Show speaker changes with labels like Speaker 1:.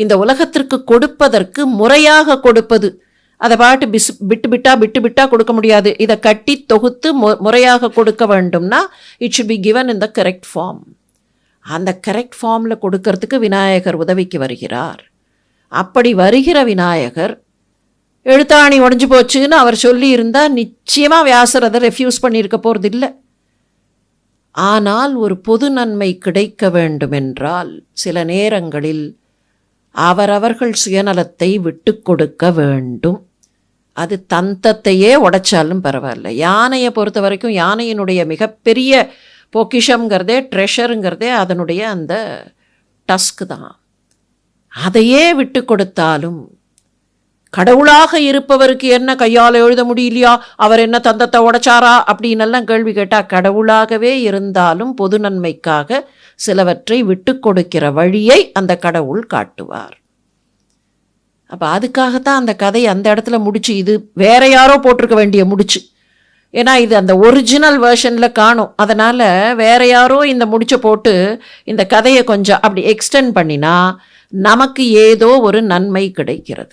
Speaker 1: இந்த உலகத்திற்கு கொடுப்பதற்கு முறையாக கொடுப்பது. அதை பாட்டு விட்டு விட்டா கொடுக்க முடியாது. இதை கட்டி தொகுத்து முறையாக கொடுக்க வேண்டும்னா it should be given in the correct form. அந்த கரெக்ட் ஃபார்மில் கொடுக்கறதுக்கு விநாயகர் உதவிக்கு வருகிறார். அப்படி வருகிற விநாயகர் எழுத்தாணி உடஞ்சி போச்சுன்னு அவர் சொல்லி இருந்தால் நிச்சயமாக வியாசர் அதை ரெஃப்யூஸ் பண்ணியிருக்க போகிறது இல்லை. ஆனால் ஒரு பொது நன்மை கிடைக்க வேண்டுமென்றால் சில நேரங்களில் அவரவர்கள் சுயநலத்தை விட்டு கொடுக்க வேண்டும். அது தந்தத்தையே உடைச்சாலும் பரவாயில்ல. யானையை பொறுத்த வரைக்கும் யானையினுடைய மிகப்பெரிய பொக்கிஷங்கிறதே ட்ரெஷருங்கிறதே அதனுடைய அந்த டஸ்க்கு தான். அதையே விட்டு கொடுத்தாலும் கடவுளாக இருப்பவருக்கு என்ன கையால் எழுத முடியலையா, அவர் என்ன தந்தத்தை உடைச்சாரா அப்படின்னெல்லாம் கேள்வி கேட்டால், கடவுளாகவே இருந்தாலும் பொது நன்மைக்காக சிலவற்றை விட்டு கொடுக்கிற வழியை அந்த கடவுள் காட்டுவார். அப்போ அதுக்காகத்தான் அந்த கதை அந்த இடத்துல முடிச்சு. இது வேற யாரோ போட்டிருக்க வேண்டிய முடிச்சு. ஏன்னா இது அந்த ஒரிஜினல் வேர்ஷனில் காணும். அதனால் வேற யாரோ இந்த முடிச்சை போட்டு இந்த கதையை கொஞ்சம் அப்படி எக்ஸ்டெண்ட் பண்ணினா நமக்கு ஏதோ ஒரு நன்மை கிடைக்கிறது.